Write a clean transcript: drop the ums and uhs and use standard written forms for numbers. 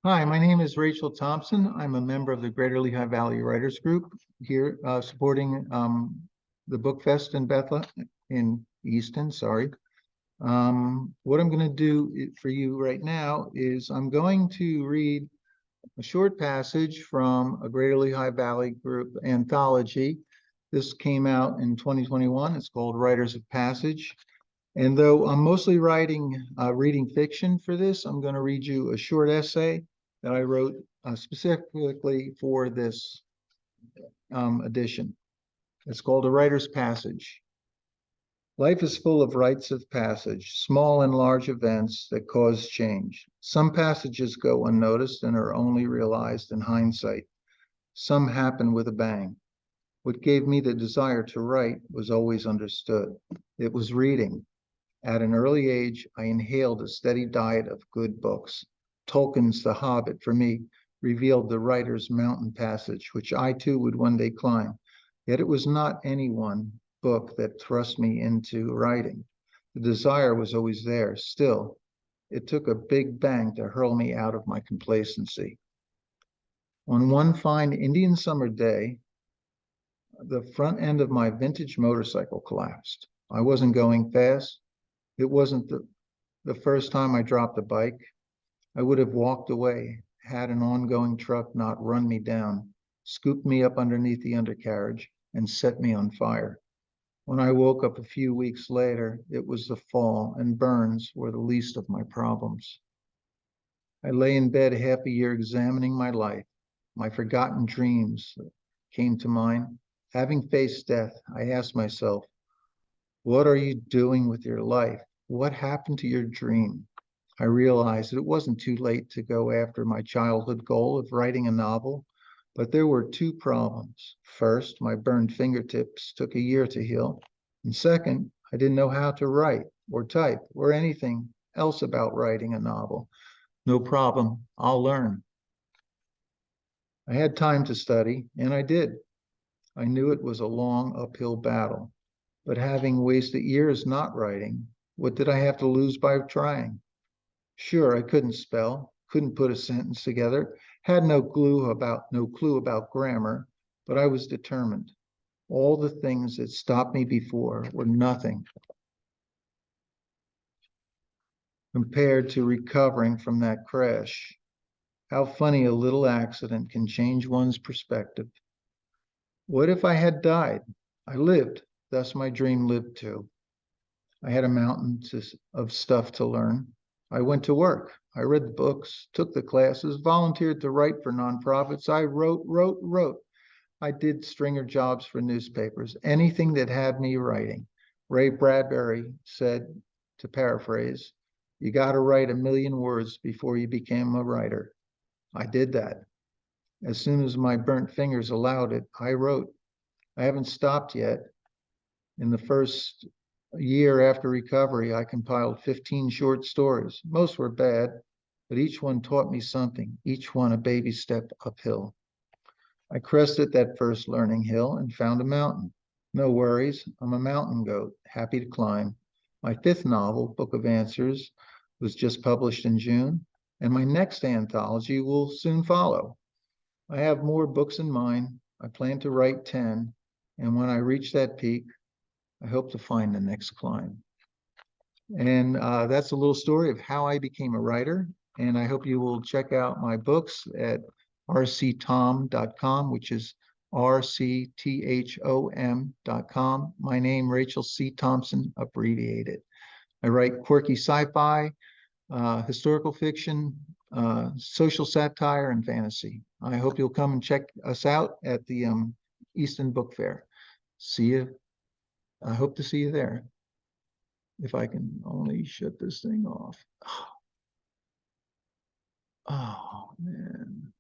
Hi, my name is Rachel Thompson. I'm a member of the Greater Lehigh Valley Writers Group here supporting the Book Fest in Bethlehem, in Easton, sorry. What I'm going to do for you right now is I'm going to read a short passage from a Greater Lehigh Valley Group anthology. This came out in 2021. It's called Writers of Passage. And though I'm mostly reading fiction for this, I'm going to read you a short essay that I wrote specifically for this edition. It's called A Writer's Passage. Life is full of rites of passage, small and large events that cause change. Some passages go unnoticed and are only realized in hindsight. Some happen with a bang. What gave me the desire to write was always understood. It was reading. At an early age, I inhaled a steady diet of good books. Tolkien's The Hobbit, for me, revealed the writer's mountain passage, which I too would one day climb. Yet it was not any one book that thrust me into writing. The desire was always there. Still, it took a big bang to hurl me out of my complacency. On one fine Indian summer day, the front end of my vintage motorcycle collapsed. I wasn't going fast. It wasn't the first time I dropped a bike. I would have walked away had an ongoing truck not run me down, scooped me up underneath the undercarriage, and set me on fire. When I woke up a few weeks later, it was the fall, and burns were the least of my problems. I lay in bed half a year examining my life. My forgotten dreams came to mind. Having faced death, I asked myself, what are you doing with your life? What happened to your dream? I realized it wasn't too late to go after my childhood goal of writing a novel, but there were two problems. First, my burned fingertips took a year to heal. And second, I didn't know how to write or type or anything else about writing a novel. No problem, I'll learn. I had time to study, and I did. I knew it was a long uphill battle, but having wasted years not writing, what did I have to lose by trying? Sure, I couldn't spell, couldn't put a sentence together, had no clue about grammar, but I was determined. All the things that stopped me before were nothing compared to recovering from that crash. How funny a little accident can change one's perspective. What if I had died? I lived, thus my dream lived too. I had a mountain of stuff to learn. I went to work. I read the books, took the classes, volunteered to write for nonprofits. I wrote. I did stringer jobs for newspapers, anything that had me writing. Ray Bradbury said, to paraphrase, you got to write 1,000,000 words before you became a writer. I did that. As soon as my burnt fingers allowed it, I wrote. I haven't stopped yet. In the first year after recovery, I compiled 15 short stories. Most were bad, but each one taught me something, each one a baby step uphill. I crested that first learning hill and found a mountain. No worries, I'm a mountain goat, happy to climb. My fifth novel, Book of Answers, was just published in June, and my next anthology will soon follow. I have more books in mind. I plan to write 10, and when I reach that peak, I hope to find the next climb. And that's a little story of how I became a writer. And I hope you will check out my books at rctom.com, which is rcthom.com. My name, Rachel C. Thompson, abbreviated. I write quirky sci-fi, historical fiction, social satire, and fantasy. I hope you'll come and check us out at the Easton Book Fair. See you. I hope to see you there. If I can only shut this thing off. Oh, man.